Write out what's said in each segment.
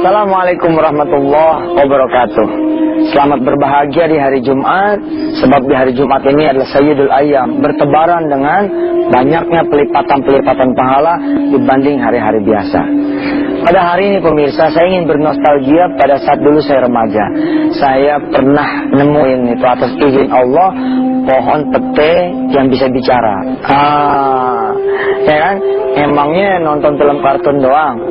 Assalamualaikum warahmatullahi wabarakatuh. Selamat berbahagia di hari Jumat, sebab di hari Jumat ini adalah Sayyidul Ayyam, bertebaran dengan banyaknya pelipatan-pelipatan pahala dibanding hari-hari biasa. Pada hari ini pemirsa, saya ingin bernostalgia pada saat dulu saya remaja. Saya pernah nemuin itu atas izin Allah pohon pete yang bisa bicara. Ya kan? Emangnya nonton film kartun doang?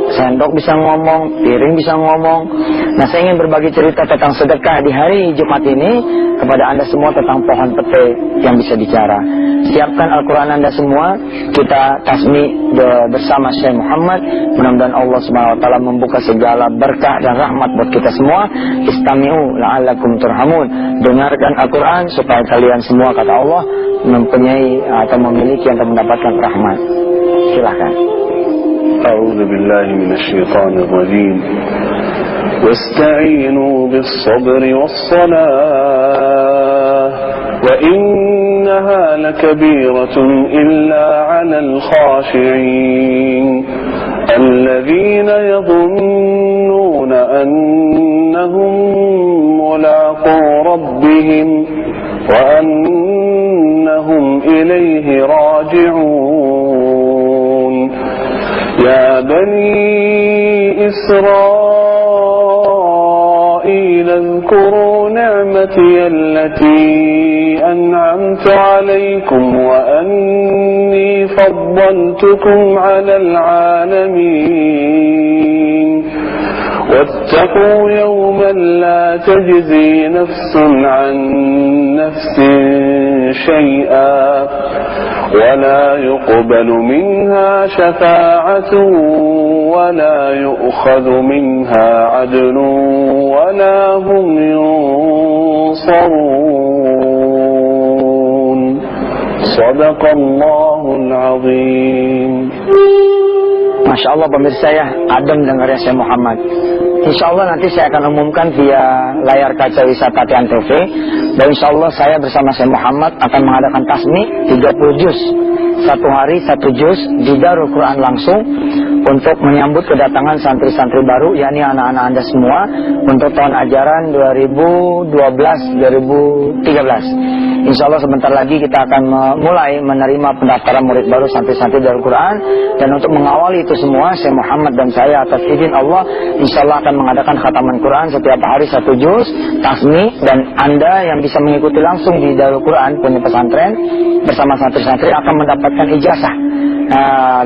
Sendok bisa ngomong, piring bisa ngomong. Nah, saya ingin berbagi cerita tentang sedekah di hari Jumat ini kepada Anda semua tentang pohon pete yang bisa bicara. Siapkan Al-Quran Anda semua, kita tasmi bersama Syekh Muhammad. Mudah-mudahan Allah SWT membuka segala berkah dan rahmat buat kita semua. Istami'u la'allakum turhamun. Dengarkan Al-Quran supaya kalian semua, kata Allah, mempunyai atau memiliki atau mendapatkan rahmat. Silakan. أعوذ بالله من الشيطان الرجيم واستعينوا بالصبر والصلاة وإنها لكبيرة إلا على الخاشعين الذين يظنون أنهم ملاقو ربهم وأنهم إليه راجعون يا بني إسرائيل اذكروا نعمتي التي أنعمت عليكم وأني فضلتكم على العالمين واتقوا يوما لا تجزي نفس عن نفس شيئا ولا يقبل منها شفاعة ولا يؤخذ منها عدل ولا هم ينصرون صدق الله العظيم. Masya Allah pemirsa ya, adem dengarnya Syekh Muhammad. Insya Allah nanti saya akan umumkan via layar kaca wisata TNTV. Dan insya Allah saya bersama Syekh Muhammad akan mengadakan tasmi 30 juz. Satu hari 1 juz di Darul Quran langsung untuk menyambut kedatangan santri-santri baru, yakni anak-anak Anda semua untuk tahun ajaran 2012-2013. Insya Allah sebentar lagi kita akan mulai menerima pendaftaran murid baru santri-santri Darul Quran. Dan untuk mengawali itu semua, Syekh Muhammad dan saya atas izin Allah insya Allah akan mengadakan khataman Quran setiap hari 1 juz tasmi. Dan Anda yang bisa mengikuti langsung di Darul Quran punya pesantren bersama santri-santri akan mendapatkan ijazah.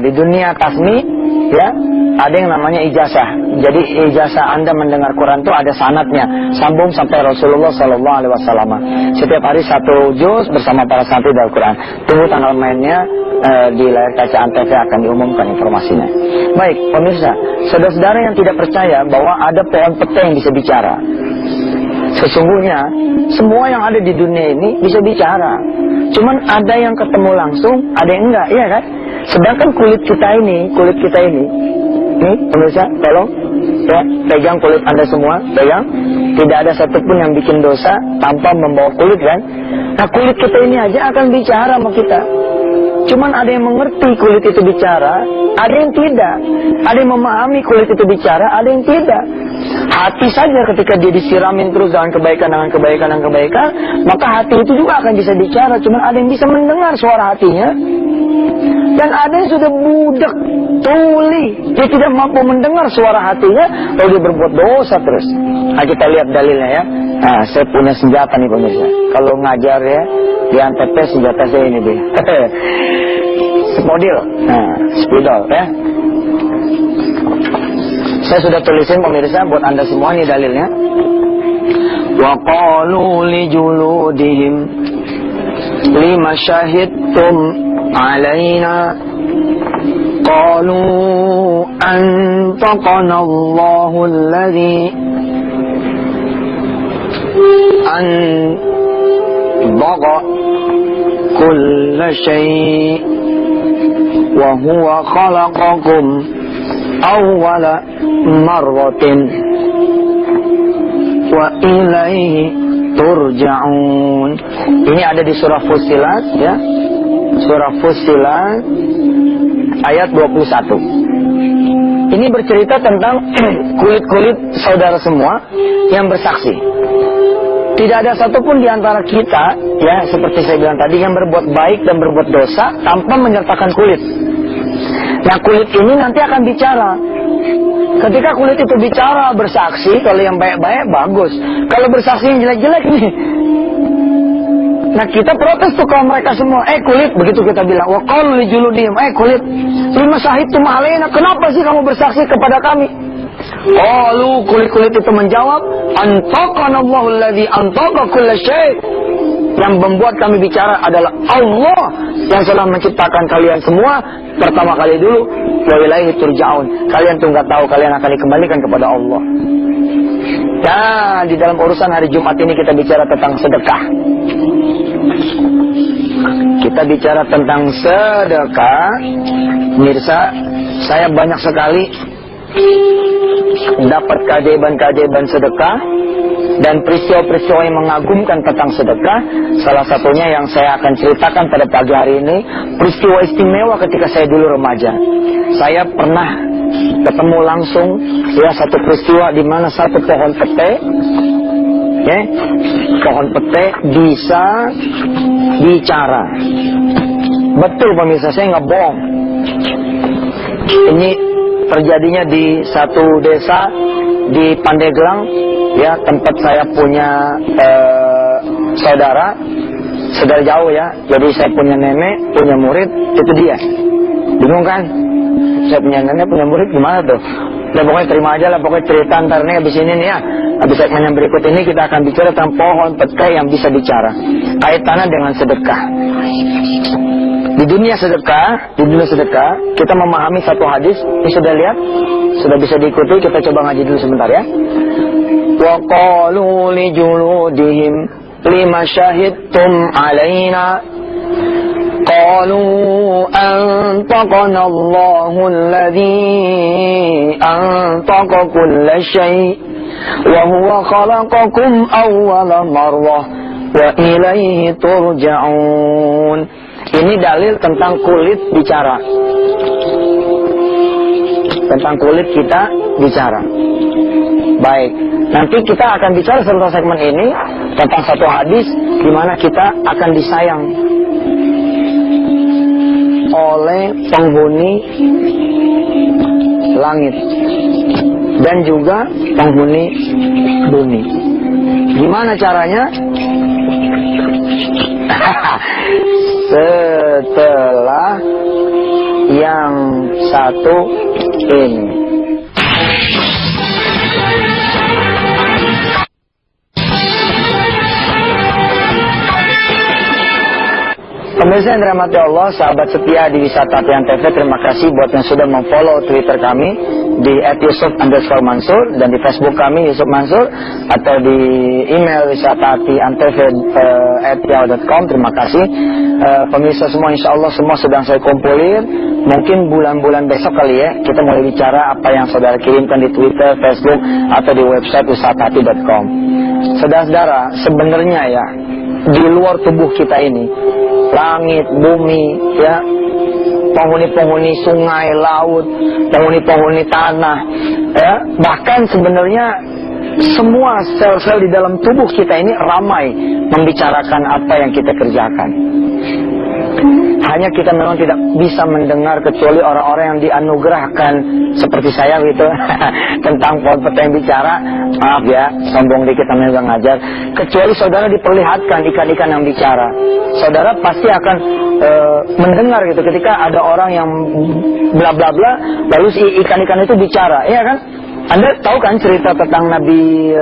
Di dunia tasmi ya, ada yang namanya ijazah. Jadi ijazah Anda mendengar Quran itu ada sanadnya, sambung sampai Rasulullah SAW. Setiap hari 1 juz bersama para santri Darul Quran. Tunggu tanggal mainnya di layar kaca Antv akan diumumkan informasinya. Baik pemirsa, saudara-saudara yang tidak percaya bahwa ada pohon pete yang bisa bicara. Sesungguhnya semua yang ada di dunia ini bisa bicara. Cuman ada yang ketemu langsung, ada yang enggak, iya kan? Sedangkan kulit kita ini, nih pemirsa, tolong ya, pegang kulit Anda semua, pegang. Tidak ada satupun yang bikin dosa tanpa membawa kulit kan? Nah kulit kita ini aja akan bicara sama kita. Cuman ada yang mengerti kulit itu bicara, ada yang tidak. Ada yang memahami kulit itu bicara, ada yang tidak. Hati saja ketika dia disiramin terus dengan kebaikan, maka hati itu juga akan bisa bicara. Cuman ada yang bisa mendengar suara hatinya, dan ada yang sudah budak, tuli, dia tidak mampu mendengar suara hatinya, lalu dia berbuat dosa terus. Nah kita lihat dalilnya ya. Nah saya punya senjata nih pemirsa. Kalau ngajar ya di Antv, senjata saya ini deh. Sepodil, spidol ya. Saya sudah tulisin pemirsa buat Anda semua, nih dalilnya. Wa qalu li juludihim lima syahidtum alaina qalu antaqana Allahu alladhi antaqa kulla syai' wa huwa khalaqakum awwala marratin wa ilaihi turja'un. Ini ada di surah Fussilat ya. Surah Fussilat ayat 21. Ini bercerita tentang kulit-kulit saudara semua yang bersaksi. Tidak ada satupun di antara kita, ya seperti saya bilang tadi, yang berbuat baik dan berbuat dosa tanpa menyertakan kulit. Nah, kulit ini nanti akan bicara. Ketika kulit itu bicara, bersaksi, kalau yang baik-baik bagus. Kalau bersaksi yang jelek-jelek nih, nah kita protes tuh kalau mereka semua, kulit, begitu kita bilang, wa qalu li juludihim, kulit, lima syahidtum alaina, kenapa sih kamu bersaksi kepada kami? Qalu, kulit-kulit itu menjawab, antaqana Allahu alladzi antaqa kulla syai'. Yang membuat kami bicara adalah Allah yang telah menciptakan kalian semua pertama kali dulu. Wa ilaihi turja'un. Kalian tuh nggak tahu, kalian akan dikembalikan kepada Allah. Nah, di dalam urusan hari Jumat ini kita bicara tentang sedekah. Kita bicara tentang sedekah. Mirsa, saya banyak sekali dapat keajaiban-keajaiban sedekah dan peristiwa-peristiwa yang mengagumkan tentang sedekah. Salah satunya yang saya akan ceritakan pada pagi hari ini, peristiwa istimewa ketika saya dulu remaja. Saya pernah ketemu langsung ya satu peristiwa di mana satu pohon pete, pohon pete bisa bicara. Betul pemirsa, saya nggak bohong. Ini terjadinya di satu desa di Pandeglang, ya tempat saya punya saudara jauh ya. Jadi saya punya nenek, punya murid, itu dia. Bingung kan? Saya punya nenek, punya murid, gimana tuh? Ya pokoknya terima aja lah, pokoknya cerita ntar nih abis ini nih ya. Habis segmen yang berikut ini kita akan bicara tentang pohon pete yang bisa bicara. Kaitannya dengan sedekah. Di dunia sedekah, kita memahami satu hadis. Ini sudah lihat? Sudah bisa diikuti, kita coba ngaji dulu sebentar ya. Wa qalu li juludihim lima syahidtum alaina qalu antaqana Allahu alladhi antaqa kulla syai' wa huwa khalaqakum awwala marrah wa ilaihi turja'un. Ini dalil tentang kulit bicara. Tentang kulit kita bicara. Baik, nanti kita akan bicara setelah segmen ini tentang satu hadis di mana kita akan disayang oleh penghuni langit dan juga penghuni bumi. Gimana caranya? Setelah yang satu ini. Pemirsa yang dirahmati Allah, sahabat setia di Wisata Hati TV, terima kasih buat yang sudah memfollow Twitter kami di @yusuf_mansur dan di Facebook kami Yusuf Mansur, atau di email wisatahati@yahoo.com. Terima kasih pemirsa semua, insya Allah semua sedang saya kumpulin. Mungkin bulan-bulan besok kali ya kita mulai bicara apa yang saudara kirimkan di Twitter, Facebook, atau di website wisatahati.com. Saudara-saudara, sebenarnya ya di luar tubuh kita ini, langit, bumi, ya, penghuni-penghuni sungai, laut, penghuni-penghuni tanah, ya, bahkan sebenarnya semua sel-sel di dalam tubuh kita ini ramai membicarakan apa yang kita kerjakan. Hanya kita memang tidak bisa mendengar kecuali orang-orang yang dianugerahkan seperti saya gitu tentang pohon pete yang bicara. Maaf ya, sombong dikit namanya juga ngajar. Kecuali saudara diperlihatkan ikan-ikan yang bicara, saudara pasti akan mendengar gitu ketika ada orang yang bla bla bla, lalu si ikan-ikan itu bicara, iya kan? Anda tahu kan cerita tentang Nabi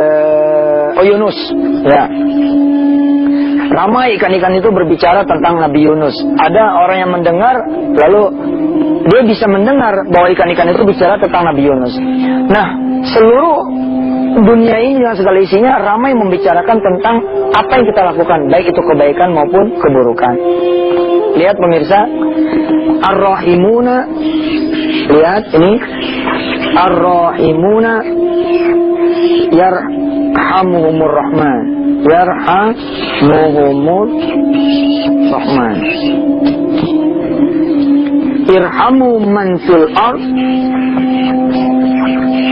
Yunus, ya? Ramai ikan-ikan itu berbicara tentang Nabi Yunus. Ada orang yang mendengar, lalu dia bisa mendengar bahwa ikan-ikan itu bicara tentang Nabi Yunus. Nah, seluruh dunia ini dengan segala isinya ramai membicarakan tentang apa yang kita lakukan, baik itu kebaikan maupun keburukan. Lihat pemirsa, Ar-Rahimuna, lihat ini, Ar-Rahimuna yarhamuhumur Rahman, yarhamuhumur Rahman. Irhamu man fil ard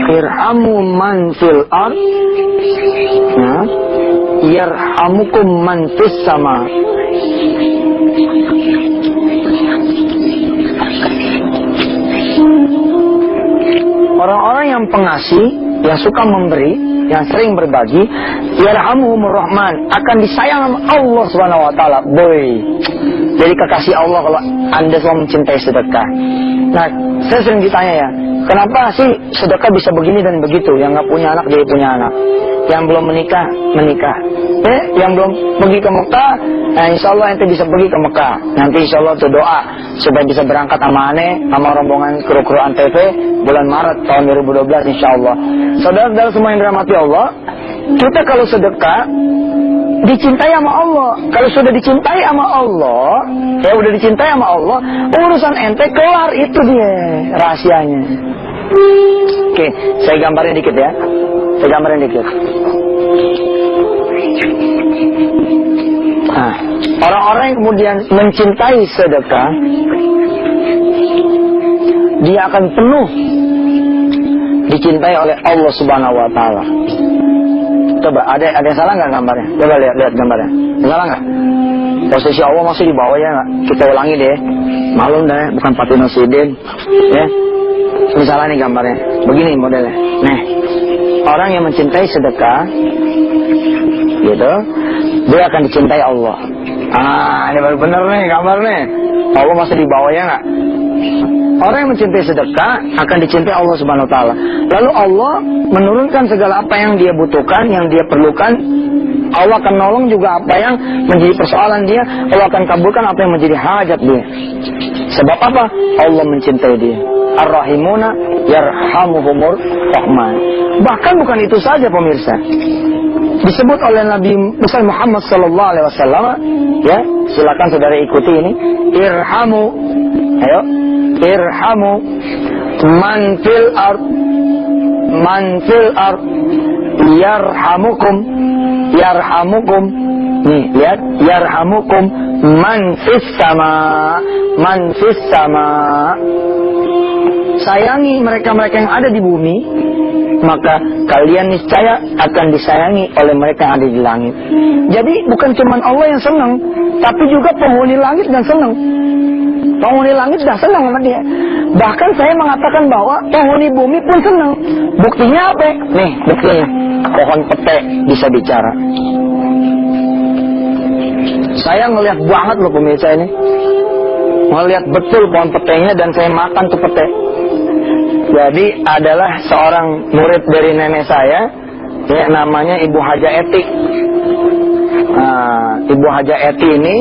irhamu man fil ard, ya, yarhamukum man fis sama. Orang-orang yang pengasih, yang suka memberi, yang sering berbagi, yarhamuhumur rahman, akan disayang sama Allah Subhanahu wa taala. Boy. Jadi kekasih Allah kalau Anda semua mencintai sedekah. Nah, saya sering ditanya ya, kenapa sih sedekah bisa begini dan begitu? Yang nggak punya anak jadi punya anak, yang belum menikah menikah, yang belum pergi ke Mekah, nah insya Allah ente bisa pergi ke Mekah. Nanti insya Allah tuh doa supaya bisa berangkat sama aneh, sama rombongan kru-kru Antv bulan Maret tahun 2012 insya Allah. Saudara-saudara semua yang dirahmati Allah, kita kalau sedekah dicintai sama Allah. Kalau sudah dicintai sama Allah, ya udah dicintai sama Allah, urusan ente kelar, itu dia rahasianya. Oke, saya gambarin dikit ya. Saya gambarin dikit. Nah, orang-orang yang kemudian mencintai sedekah, dia akan penuh dicintai oleh Allah Subhanahu wa taala. Coba ada yang salah nggak gambarnya? Coba lihat gambarnya. Salah nggak? Posisi Allah masih di bawah ya nggak? Kita ulangi deh. Malum deh, bukan Fatino Sidin. Ya. Misalnya nih gambarnya. Begini modelnya. Nih, orang yang mencintai sedekah, gitu, dia akan dicintai Allah. Ini baru bener nih gambar nih. Allah masih di bawah ya nggak? Orang yang mencintai sedekah akan dicintai Allah Subhanahu wa taala. Lalu Allah menurunkan segala apa yang dia butuhkan, yang dia perlukan. Allah akan nolong juga apa yang menjadi persoalan dia. Allah akan kabulkan apa yang menjadi hajat dia. Sebab apa? Allah mencintai dia. Ar-Rahimuna yarhamuhumur rahman. Bahkan bukan itu saja pemirsa. Disebut oleh Nabi besar Muhammad sallallahu alaihi wasallam, ya, silakan saudara ikuti ini. Irhamu, ayo. Irhamu man fil ard, man fil ard yarhamukum, yarhamukum. Nih, lihat, yarhamukum man fis sama, man fis sama. Sayangi mereka-mereka yang ada di bumi, maka kalian niscaya akan disayangi oleh mereka yang ada di langit. Jadi bukan cuma Allah yang senang, tapi juga penghuni langit dan senang. Penghuni langit dah senang sama dia. Bahkan saya mengatakan bahwa penghuni bumi pun senang. Buktinya apa? Nih, buktinya. Pohon pete bisa bicara. Saya ngelihat banget loh pemirsa ini. Ngelihat betul pohon petenya dan saya makan tuh pete. Jadi adalah seorang murid dari nenek saya, ya, namanya Ibu Haja Eti. Nah, Ibu Haja Eti ini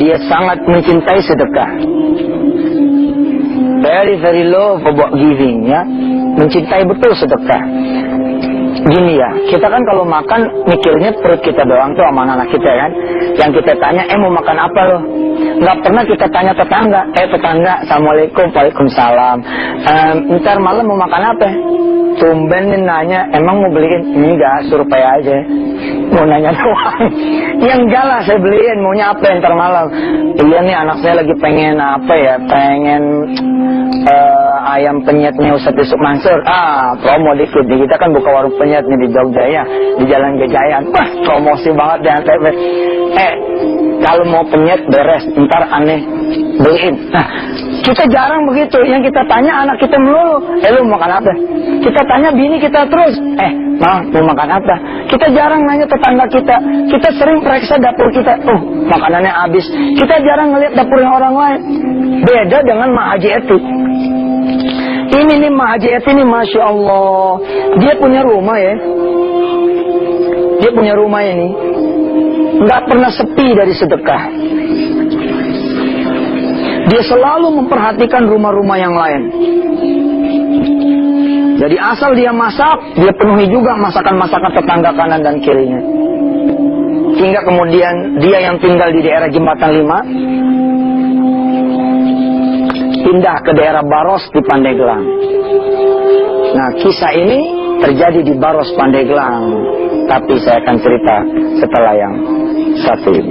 dia sangat mencintai sedekah. Very love about giving, ya. Mencintai betul sedekah. Gini ya, kita kan kalau makan mikirnya perut kita doang tuh sama anak kita kan. Yang kita tanya, mau makan apa loh? Nggak pernah kita tanya tetangga. Tetangga, assalamualaikum, waalaikumsalam. Ntar malam mau makan apa? Tumben nih nanya, emang mau beliin? Enggak, survei aja. Mau nanya doang. Ya enggak lah, saya beliin. Maunya apa ntar malam? Iya nih anak saya lagi pengen apa ya? Pengen ayam penyetnya Ustaz Yusuf Mansur. Promo dikit. Kita kan buka warung penyet nih di Jogja ya, di Jalan Gejayan. Wah, promosi banget deh Antv. Kalau mau penyet beres, ntar aneh beliin. Nah, kita jarang begitu. Yang kita tanya anak kita melulu, lu mau makan apa? Kita tanya bini kita terus, Ma, mau makan apa? Kita jarang nanya tetangga kita. Kita sering periksa dapur kita. Makanannya habis. Kita jarang ngeliat dapurnya orang lain. Beda dengan Ma Haji Eti. Ini nih Ma Haji Eti nih, Masya Allah. Dia punya rumah ya. Dia punya rumah ini. Nggak pernah sepi dari sedekah. Dia selalu memperhatikan rumah-rumah yang lain. Jadi asal dia masak, dia penuhi juga masakan-masakan tetangga kanan dan kirinya. Hingga kemudian dia yang tinggal di daerah Jembatan 5 pindah ke daerah Baros di Pandeglang. Nah, kisah ini terjadi di Baros Pandeglang. Tapi saya akan cerita setelah yang satu ini.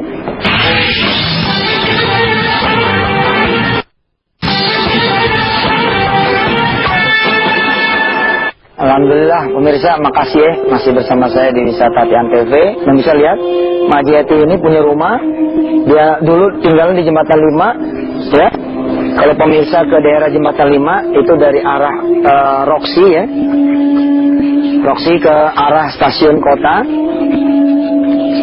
Alhamdulillah pemirsa, makasih ya masih bersama saya di Wisata Tian TV. Dan bisa lihat Maji Eti ini punya rumah. Dia dulu tinggal di Jembatan 5 ya. Kalau pemirsa ke daerah Jembatan 5 itu dari arah Roxy ya. Roxy ke arah stasiun kota.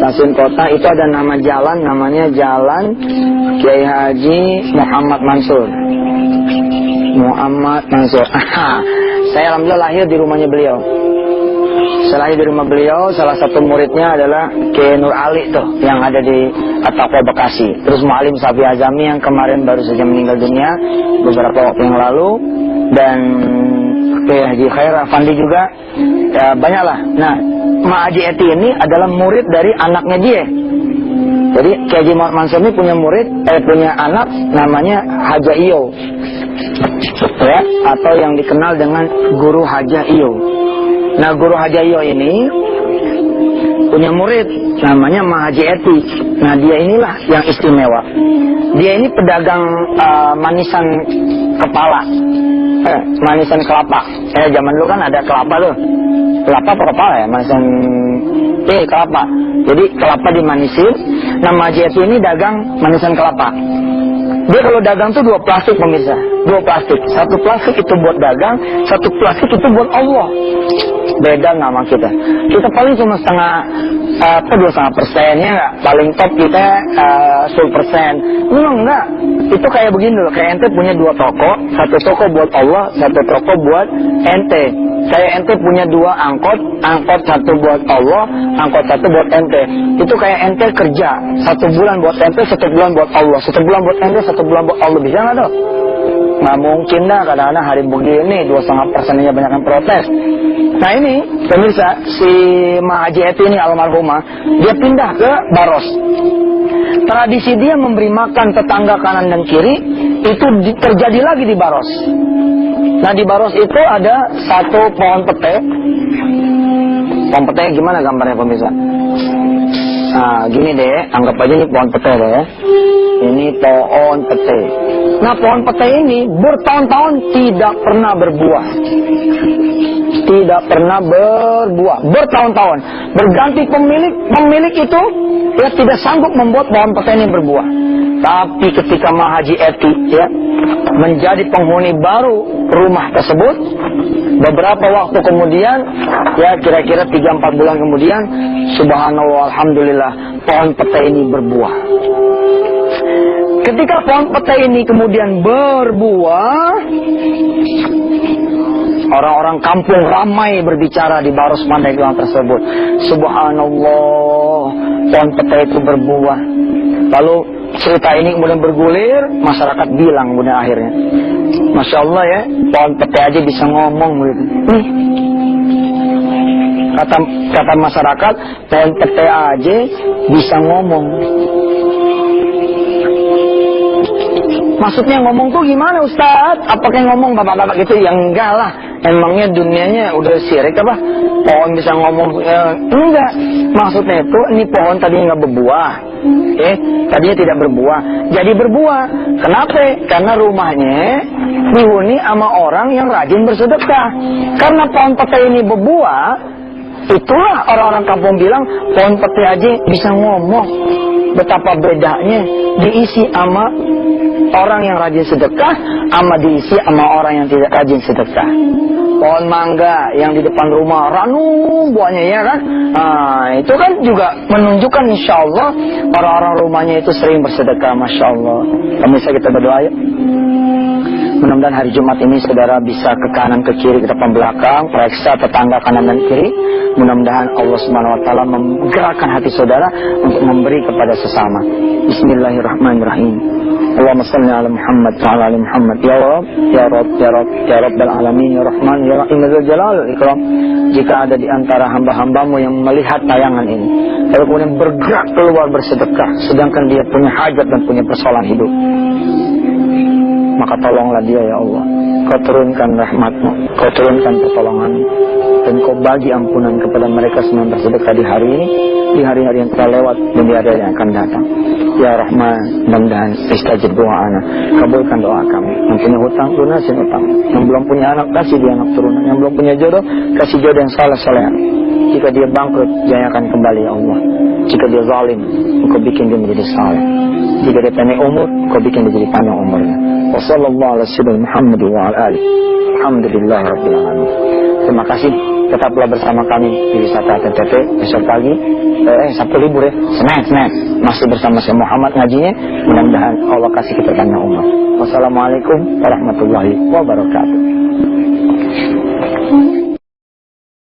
Stasiun kota itu ada nama jalan, namanya Jalan Kiai Haji Muhammad Mansur. Muhammad Mansur. Saya alhamdulillah lahir di rumahnya beliau. Saya lahir di rumah beliau, salah satu muridnya adalah Kiai Nur Ali tuh yang ada di At-Taqwa Bekasi. Terus Mu'alim Safi Azami yang kemarin baru saja meninggal dunia beberapa waktu yang lalu, dan Kiai Haji Khair Afandi juga, ya, banyaklah. Nah, Ma Haji Eti ini adalah murid dari anaknya dia. Jadi Kiai Haji Muhammad Mansur ini punya murid, punya anak namanya Haja Iyo, ya, atau yang dikenal dengan Guru Haja Iyo. Nah, Guru Haja Iyo ini punya murid namanya Ma Haji Eti. Nah, dia inilah yang istimewa. Dia ini pedagang manisan kepala, manisan kelapa. Zaman dulu kan ada kelapa tuh. Kelapa apa kepala ya? Manisan kelapa. Jadi kelapa dimanisin. Nah, Ma Haji Eti ini dagang manisan kelapa. Dia kalau dagang tuh 2 plastik pemirsa, 2 plastik. 1 plastik itu buat dagang, 1 plastik itu buat Allah. Beda nggak sama kita? Kita paling cuma 2,5% ya nggak? Paling top kita 10%. Enggak. Itu kayak begini loh. Kayak ente punya 2 toko, 1 toko buat Allah, 1 toko buat ente. Kayak ente punya 2 angkot, angkot 1 buat Allah, angkot 1 buat ente. Itu kayak ente kerja 1 bulan buat ente, 1 bulan buat Allah, 1 bulan buat ente, 1 bulan buat Allah. Bisa nggak tuh? Nggak mungkin dah. Kadang-kadang hari begini 2,5%-nya banyak yang protes. Nah ini pemirsa, si Ma Haji Eti ini almarhumah, dia pindah ke Baros. Tradisi dia memberi makan tetangga kanan dan kiri itu terjadi lagi di Baros. Nah, di Baros itu ada 1 pohon pete. Pohon pete gimana gambarnya pemirsa? Nah, gini deh, anggap aja ini pohon pete deh ya. Ini pohon pete. Nah, pohon pete ini bertahun-tahun tidak pernah berbuah. Tidak pernah berbuah, bertahun-tahun. Berganti pemilik itu ya tidak sanggup membuat pohon pete ini berbuah. Tapi ketika Ma Haji Eti ya menjadi penghuni baru rumah tersebut, beberapa waktu kemudian, ya kira-kira 3-4 bulan kemudian, subhanallah, alhamdulillah, pohon pete ini berbuah. Ketika pohon pete ini kemudian berbuah, orang-orang kampung ramai berbicara di Baros Pandeglang tersebut. Subhanallah, pohon pete itu berbuah. Lalu cerita ini kemudian bergulir, masyarakat bilang kemudian akhirnya, Masya Allah ya, pohon pete aja bisa ngomong gitu. Kata masyarakat, pohon pete aja bisa ngomong. Maksudnya ngomong tuh gimana Ustaz? Apakah ngomong bapak-bapak gitu? Ya enggak lah. Emangnya dunianya udah syirik apa? Pohon bisa ngomong? Enggak. Maksudnya itu ini pohon tadinya nggak berbuah. Tadinya tidak berbuah. Jadi berbuah. Kenapa? Karena rumahnya dihuni sama orang yang rajin bersedekah. Karena pohon pete ini berbuah, itulah orang-orang kampung bilang pohon pete aja bisa ngomong. Betapa bedanya diisi sama orang yang rajin sedekah sama diisi sama orang yang tidak rajin sedekah. Pohon mangga yang di depan rumah ranum buahnya ya kan. Nah, itu kan juga menunjukkan insya Allah orang-orang rumahnya itu sering bersedekah. Masya Allah. Pemirsa, kita berdoa ya. Mudah-mudahan hari Jumat ini saudara bisa ke kanan ke kiri, ke depan belakang, periksa tetangga kanan dan kiri. Mudah-mudahan Allah Subhanahu wa taala menggerakkan hati saudara untuk memberi kepada sesama. Bismillahirrahmanirrahim. Allahumma shalli ala Muhammad wa ala ali Muhammad. Ya Rabb, ya Rabb, ya Rabb, ya Rabbal alamin, ya Rahman, ya Rahim, ya Jalal wal Ikram. Jika ada di antara hamba-hambamu yang melihat tayangan ini, lalu kemudian bergerak keluar bersedekah, sedangkan dia punya hajat dan punya persoalan hidup, maka tolonglah dia ya Allah. Kau turunkan rahmat-Mu, Kau turunkan pertolongan-Mu, dan Kau bagi ampunan kepada mereka semua yang bersedekah di hari ini, di hari-hari yang telah lewat, dan di hari yang akan datang. Ya Rahman, mudah-mudahan istajib doa anak, kabulkan doa kami. Yang punya hutang, lunasin hutang. Yang belum punya anak, kasih dia anak turunan. Yang belum punya jodoh, kasih jodoh yang saleh-saleh. Jika dia bangkrut, jayakan kembali ya Allah. Jika dia zalim, Engkau bikin dia menjadi saleh. Jika dia pendek umur, Engkau bikin dia jadi panjang umurnya. Wassalamualaikum Muhammad wa ala alihi. Alhamdulillahirabbil alamin. Terima kasih. Tetaplah bersama kami di Wisata NTT besok pagi. Sabtu libur ya, Senin masih bersama saya Muhammad ngajinya. Mudah-mudahan Allah kasih kita panjang umur. Wassalamualaikum warahmatullahi wabarakatuh.